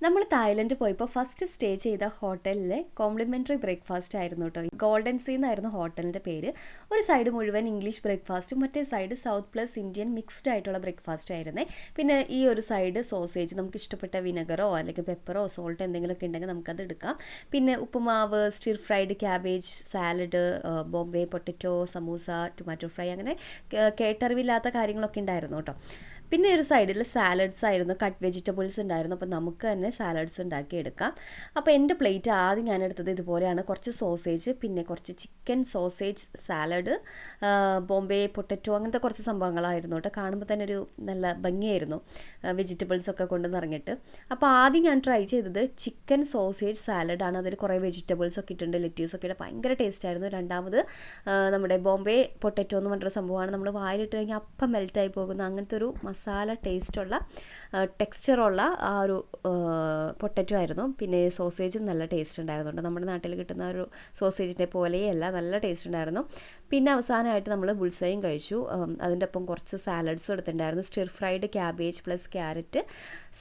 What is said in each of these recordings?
നമ്മൾ തായ്ലൻഡ് പോയപ്പോൾ first stay ചെയ്ത ഹോട്ടലിലെ കോംപ്ലിമെൻ്ററി ബ്രേക്ക്ഫാസ്റ്റ് ആയിരുന്നു കേട്ടോ. ഗോൾഡൻ സീ എന്നായിരുന്നു ഹോട്ടലിൻ്റെ പേര്. ഒരു സൈഡ് മുഴുവൻ ഇംഗ്ലീഷ് ബ്രേക്ക്ഫാസ്റ്റും മറ്റേ side south plus Indian mixed ആയിട്ടുള്ള ബ്രേക്ക്ഫാസ്റ്റ് ആയിരുന്നേ. പിന്നെ ഈ ഒരു സൈഡ് സോസേജ്, നമുക്ക് ഇഷ്ടപ്പെട്ട വിനെഗറോ അല്ലെങ്കിൽ പെപ്പറോ സോൾട്ട് എന്തെങ്കിലുമൊക്കെ ഉണ്ടെങ്കിൽ നമുക്കത് എടുക്കാം. പിന്നെ uppumavu, stir fried cabbage salad, Bombay potato, samosa, tomato fry, അങ്ങനെ കേട്ടറിവില്ലാത്ത കാര്യങ്ങളൊക്കെ ഉണ്ടായിരുന്നു കേട്ടോ. പിന്നെ ഒരു സൈഡിൽ സാലഡ്സ് ആയിരുന്നു, കട്ട് വെജിറ്റബിൾസ് ഉണ്ടായിരുന്നു. അപ്പോൾ നമുക്ക് തന്നെ സാലഡ്സ് ഉണ്ടാക്കി എടുക്കാം. അപ്പോൾ എൻ്റെ പ്ലേറ്റ് ആദ്യം ഞാൻ എടുത്തത് ഇതുപോലെയാണ്. കുറച്ച് സോസേജ്, പിന്നെ കുറച്ച് chicken sausage salad, Bombay potato, അങ്ങനത്തെ കുറച്ച് സംഭവങ്ങളായിരുന്നു കേട്ടോ. കാണുമ്പോൾ തന്നെ ഒരു നല്ല ഭംഗിയായിരുന്നു വെജിറ്റബിൾസൊക്കെ കൊണ്ട് നിറഞ്ഞിട്ട്. അപ്പോൾ ആദ്യം ഞാൻ ട്രൈ ചെയ്തത് ചിക്കൻ സോസേജ് സാലഡാണ്. അതിൽ കുറേ വെജിറ്റബിൾസൊക്കെ ഇട്ടുണ്ട്, ലെറ്റ്യൂസൊക്കെ ഇട്ട് ഭയങ്കര ടേസ്റ്റ് ആയിരുന്നു. രണ്ടാമത് നമ്മുടെ ബോംബെ പൊട്ടറ്റോ എന്ന് പറഞ്ഞൊരു സംഭവമാണ്. നമ്മൾ വായിലിട്ട് കഴിഞ്ഞാൽ അപ്പം മെൽറ്റായി പോകുന്ന അങ്ങനത്തെ ഒരു മസാല ടേസ്റ്റുള്ള ടെക്സ്ചറുള്ള ആ ഒരു പൊട്ടറ്റോ ആയിരുന്നു. പിന്നെ സോസേജും നല്ല ടേസ്റ്റ് ഉണ്ടായിരുന്നുണ്ട്. നമ്മുടെ നാട്ടിൽ കിട്ടുന്ന ഒരു സോസേജിൻ്റെ പോലെയല്ല, നല്ല ടേസ്റ്റ് ഉണ്ടായിരുന്നു. പിന്നെ അവസാനമായിട്ട് നമ്മൾ ബുൾസയും കഴിച്ചു. അതിൻ്റെ ഒപ്പം കുറച്ച് സാലഡ്സും എടുത്തിട്ടുണ്ടായിരുന്നു. Stir fried cabbage plus carrot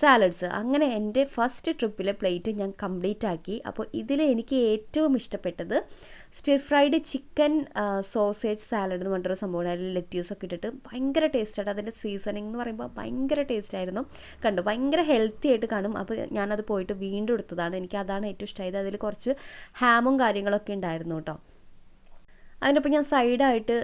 salads. അങ്ങനെ എൻ്റെ ഫസ്റ്റ് ട്രിപ്പിലെ പ്ലേറ്റ് ഞാൻ കംപ്ലീറ്റ് ആക്കി. അപ്പോൾ ഇതിൽ എനിക്ക് ഏറ്റവും ഇഷ്ടപ്പെട്ടത് stir fried chicken sausage salad എന്ന് പറഞ്ഞൊരു സംഭവമാണ്. അതിൽ ലെറ്റ്യൂസൊക്കെ ഇട്ടിട്ട് ഭയങ്കര ടേസ്റ്റായിട്ട്, അതിൻ്റെ സീസണിങ് എന്ന് പറയുമ്പോൾ ഭയങ്കര ടേസ്റ്റ് ആയിരുന്നു. കണ്ടു, ഭയങ്കര ഹെൽത്തി ആയിട്ട് കാണും. അപ്പോൾ ഞാനത് പോയിട്ട് വീണ്ടും എടുത്തതാണ്. എനിക്ക് അതാണ് ഏറ്റവും ഇഷ്ടമായത്. അതിൽ കുറച്ച് ഹാമും കാര്യങ്ങളൊക്കെ ഉണ്ടായിരുന്നു കേട്ടോ. അതിനൊപ്പം ഞാൻ സൈഡായിട്ട്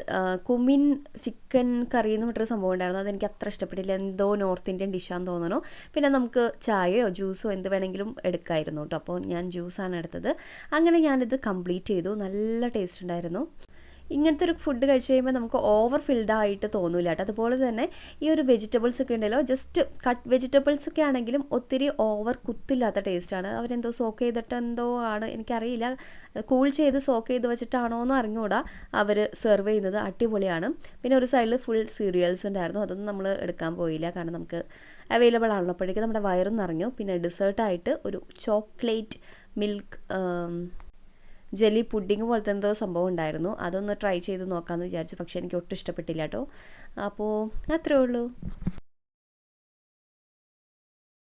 കുമിൻ ചിക്കൻ കറി എന്ന് പറഞ്ഞൊരു സംഭവം ഉണ്ടായിരുന്നു. അതെനിക്ക് അത്ര ഇഷ്ടപ്പെട്ടില്ല, എന്തോ നോർത്ത് ഇന്ത്യൻ ഡിഷാന്ന് തോന്നുന്നു. പിന്നെ നമുക്ക് ചായയോ ജ്യൂസോ എന്ത് വേണമെങ്കിലും എടുക്കാമായിരുന്നു കേട്ടോ. അപ്പോൾ ഞാൻ ജ്യൂസാണ് എടുത്തത്. അങ്ങനെ ഞാനിത് കംപ്ലീറ്റ് ചെയ്തു. നല്ല ടേസ്റ്റ് ഉണ്ടായിരുന്നു. ഇങ്ങനത്തെ ഒരു ഫുഡ് കഴിച്ച് കഴിയുമ്പോൾ നമുക്ക് ഓവർ ഫിൽഡ് ആയിട്ട് തോന്നില്ല കേട്ടോ. അതുപോലെ തന്നെ ഈ ഒരു വെജിറ്റബിൾസ് ഒക്കെ ഉണ്ടല്ലോ, ജസ്റ്റ് കട്ട് വെജിറ്റബിൾസ് ഒക്കെ ആണെങ്കിലും ഒത്തിരി ഓവർ കുത്തില്ലാത്ത ടേസ്റ്റാണ്. അവരെന്തോ സോക്ക് ചെയ്തിട്ട് എന്തോ ആണ്, എനിക്കറിയില്ല, കൂൾ ചെയ്ത് സോക്ക് ചെയ്ത് വെച്ചിട്ടാണോ എന്ന് അറിഞ്ഞുകൂടാ അവർ സെർവ് ചെയ്യുന്നത്. അടിപൊളിയാണ്. പിന്നെ ഒരു സൈഡിൽ ഫുൾ സീരിയൽസ് ഉണ്ടായിരുന്നു. അതൊന്നും നമ്മൾ എടുക്കാൻ പോയില്ല, കാരണം നമുക്ക് അവൈലബിൾ ആണല്ലോ. അപ്പോഴേക്കും നമ്മുടെ വയറും നിറഞ്ഞു. പിന്നെ ഡെസേർട്ടായിട്ട് ഒരു ചോക്ലേറ്റ് മിൽക്ക് ജെല്ലി പുഡിങ് പോലത്തെ എന്തോ സംഭവം ഉണ്ടായിരുന്നു. അതൊന്ന് ട്രൈ ചെയ്ത് നോക്കാമെന്ന് വിചാരിച്ചു. പക്ഷേ എനിക്ക് ഒട്ടും ഇഷ്ടപ്പെട്ടില്ല കേട്ടോ. അപ്പോൾ അത്രേ ഉള്ളൂ.